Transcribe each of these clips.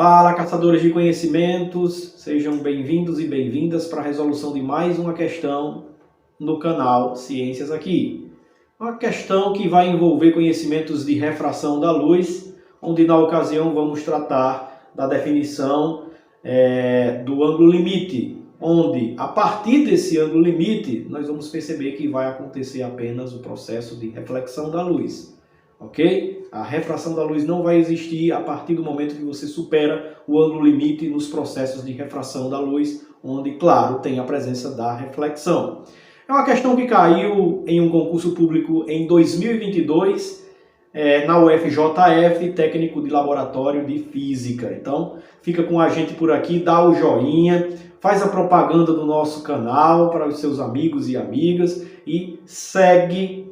Fala, caçadores de conhecimentos, sejam bem-vindos e bem-vindas para a resolução de mais uma questão no canal Ciências Aqui. Uma questão que vai envolver conhecimentos de refração da luz, onde na ocasião vamos tratar da definição do ângulo limite, onde a partir desse ângulo limite nós vamos perceber que vai acontecer apenas o processo de reflexão da luz. Ok? A refração da luz não vai existir a partir do momento que você supera o ângulo limite nos processos de refração da luz, onde, claro, tem a presença da reflexão. É uma questão que caiu em um concurso público em 2022, na UFJF, técnico de laboratório de física. Então, fica com a gente por aqui, dá o joinha, faz a propaganda do nosso canal para os seus amigos e amigas e segue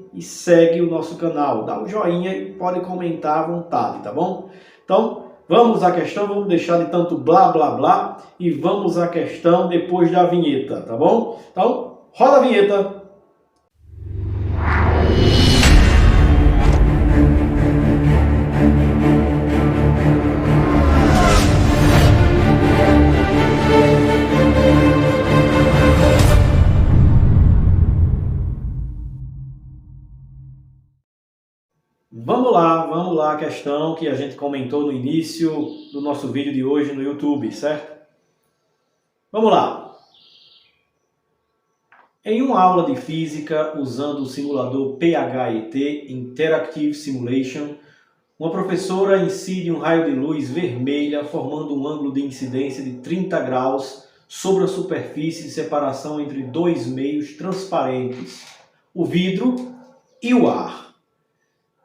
o nosso canal. Dá um joinha e pode comentar à vontade, tá bom? Então, vamos à questão, vamos deixar de tanto blá blá blá e vamos à questão depois da vinheta, tá bom? Então, roda a vinheta. Vamos lá a questão que a gente comentou no início do nosso vídeo de hoje no YouTube, certo? Vamos lá! Em uma aula de física usando o simulador PHET, Interactive Simulation, uma professora incide um raio de luz vermelha formando um ângulo de incidência de 30 graus sobre a superfície de separação entre dois meios transparentes, o vidro e o ar.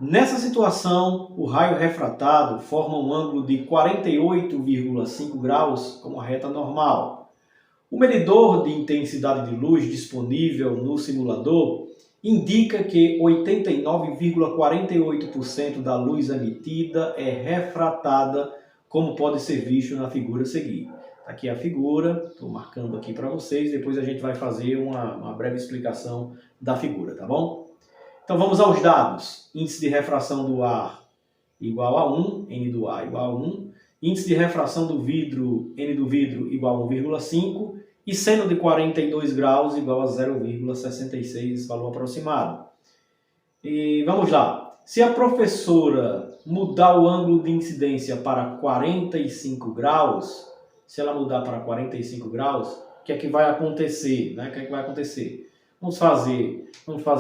Nessa situação, o raio refratado forma um ângulo de 48,5 graus com a reta normal. O medidor de intensidade de luz disponível no simulador indica que 89,48% da luz emitida é refratada, como pode ser visto na figura a seguir. Aqui a figura, estou marcando aqui para vocês, depois a gente vai fazer uma breve explicação da figura, tá bom? Então vamos aos dados. Índice de refração do ar igual a 1, N do ar igual a 1. Índice de refração do vidro, N do vidro igual a 1,5. E seno de 42 graus igual a 0,66, valor aproximado. E vamos lá. Se a professora mudar o ângulo de incidência para 45 graus, se ela mudar para 45 graus, o que é que vai acontecer? O que é que vai acontecer? Vamos fazer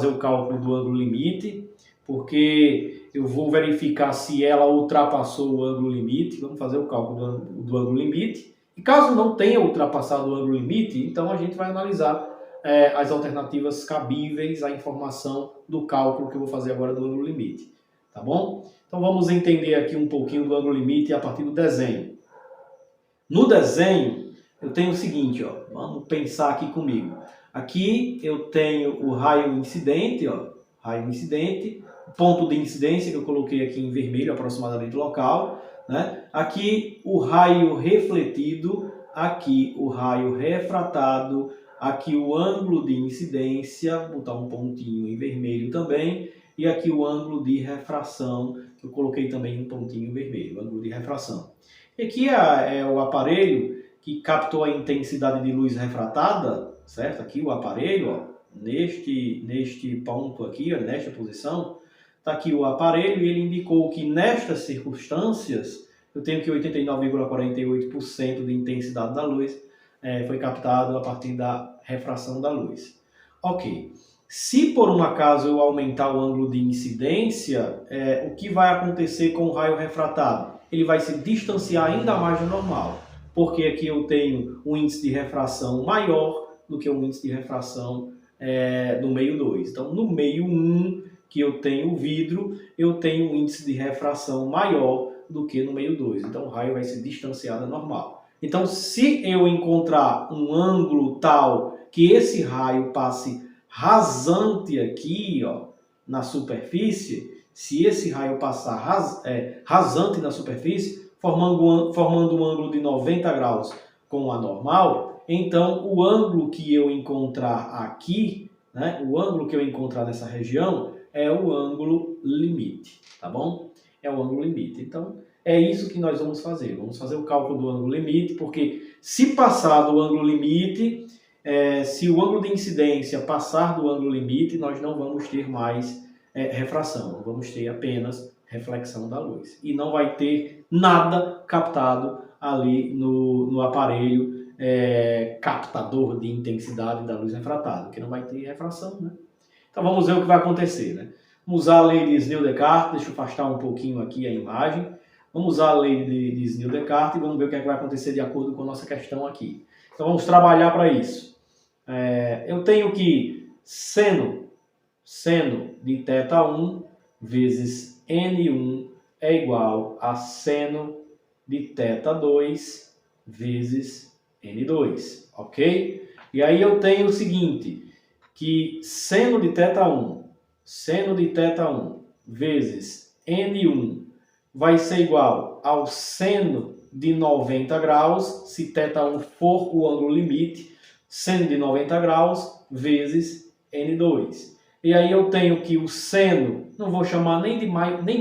o cálculo do ângulo limite, porque eu vou verificar se ela ultrapassou o ângulo limite. Vamos fazer o cálculo do ângulo limite. E caso não tenha ultrapassado o ângulo limite, então a gente vai analisar as alternativas cabíveis à informação do cálculo que eu vou fazer agora do ângulo limite. Tá bom? Então vamos entender aqui um pouquinho do ângulo limite a partir do desenho. No desenho, eu tenho o seguinte, ó, vamos pensar aqui comigo. Aqui eu tenho o raio incidente, ponto de incidência que eu coloquei aqui em vermelho, aproximadamente local, né? Aqui o raio refletido, aqui o raio refratado, aqui o ângulo de incidência, vou botar um pontinho em vermelho também, e aqui o ângulo de refração, que eu coloquei também um pontinho em vermelho, ângulo de refração. E aqui é o aparelho que captou a intensidade de luz refratada, certo? Aqui o aparelho, ó, neste ponto aqui, ó, nesta posição, está aqui o aparelho e ele indicou que nestas circunstâncias eu tenho que 89,48% de intensidade da luz foi captado a partir da refração da luz. Ok. Se por um acaso eu aumentar o ângulo de incidência, o que vai acontecer com o raio refratado? Ele vai se distanciar ainda mais do normal, porque aqui eu tenho um índice de refração maior do que o índice de refração no meio 2. Então, no meio 1, que eu tenho o vidro, eu tenho um índice de refração maior do que no meio 2. Então, o raio vai se distanciar da normal. Então, se eu encontrar um ângulo tal que esse raio passe rasante aqui, ó, na superfície, se esse raio passar rasante na superfície, formando um ângulo de 90 graus com a normal, então o ângulo que eu encontrar aqui, né, o ângulo que eu encontrar nessa região é o ângulo limite, tá bom? É o ângulo limite. Então, É isso que nós vamos fazer. Vamos fazer o cálculo do ângulo limite, porque se passar do ângulo limite, se o ângulo de incidência passar do ângulo limite, nós não vamos ter mais refração, vamos ter apenas reflexão da luz. E não vai ter nada captado ali no aparelho captador de intensidade da luz refratada, porque não vai ter refração, né? Então vamos ver o que vai acontecer, né? Vamos usar a lei de Snell-Descartes, deixa eu afastar um pouquinho aqui a imagem. Vamos usar a lei de Snell-Descartes e vamos ver o que é que vai acontecer de acordo com a nossa questão aqui. Então vamos trabalhar para isso. Eu tenho que seno de θ1 vezes N1 é igual a seno de θ2 vezes N2, ok? E aí eu tenho o seguinte, que seno de θ1 vezes N1 vai ser igual ao seno de 90 graus, se θ1 for o ângulo limite, seno de 90 graus vezes N2. E aí eu tenho que o seno, não vou chamar nem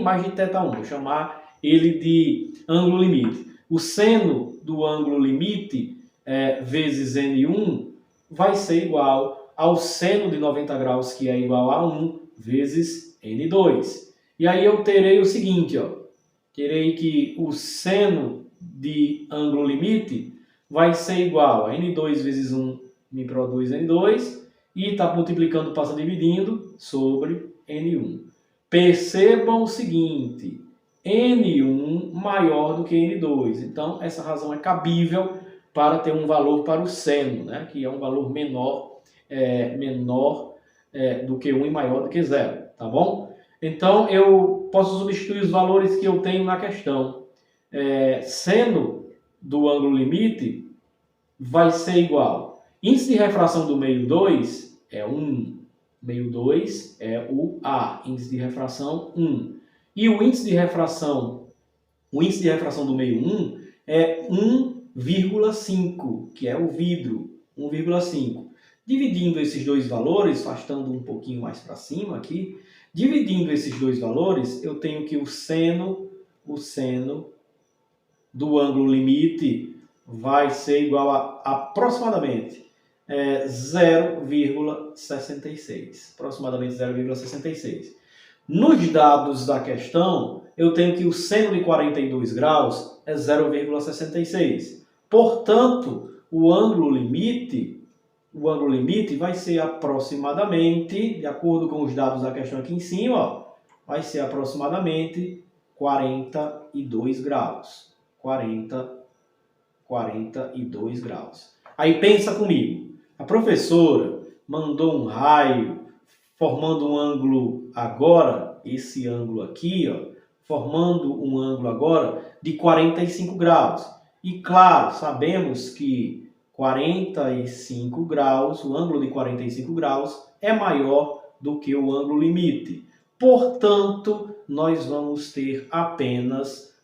mais de θ1, vou chamar ele de ângulo limite. O seno do ângulo limite vezes N1 vai ser igual ao seno de 90 graus, que é igual a 1 vezes N2. E aí eu terei o seguinte, ó, terei que o seno de ângulo limite vai ser igual a N2 vezes 1 me produz N2, e está multiplicando, passa dividindo, sobre N1. Percebam o seguinte, N1 maior do que N2, então essa razão é cabível para ter um valor para o seno, né? Que é um valor menor do que 1 e maior do que 0, tá bom? Então eu posso substituir os valores que eu tenho na questão. Seno do ângulo limite vai ser igual. Índice de refração do meio 2 é 1. Meio 2 é o A. Índice de refração 1. E o índice de refração do meio 1 é 1,5, que é o vidro. 1,5. Dividindo esses dois valores, afastando um pouquinho mais para cima aqui, dividindo esses dois valores, eu tenho que o seno do ângulo limite vai ser igual a aproximadamente 0,66. Aproximadamente 0,66. Nos dados da questão, eu tenho que o seno de 42 graus é 0,66. Portanto, o ângulo limite vai ser aproximadamente, de acordo com os dados da questão aqui em cima, ó, vai ser aproximadamente 42 graus. 42 graus. Aí pensa comigo. A professora mandou um raio formando um ângulo agora, esse ângulo aqui, ó, formando um ângulo agora de 45 graus. E claro, sabemos que 45 graus, o ângulo de 45 graus é maior do que o ângulo limite. Portanto, nós vamos ter apenas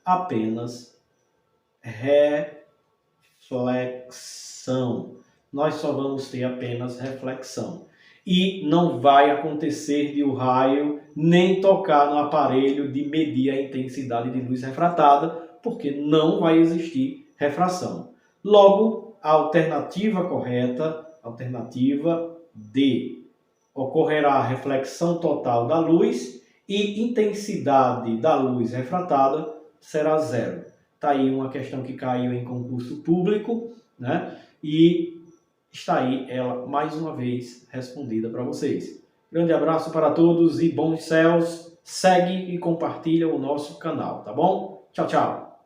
reflexão. Nós só vamos ter apenas reflexão. E não vai acontecer de o raio nem tocar no aparelho de medir a intensidade de luz refratada, porque não vai existir refração. Logo, a alternativa correta, alternativa D. Ocorrerá a reflexão total da luz e intensidade da luz refratada será 0. Está aí uma questão que caiu em concurso público, né? E está aí ela, mais uma vez, respondida para vocês. Grande abraço para todos e bons céus. Segue e compartilha o nosso canal, tá bom? Tchau, tchau.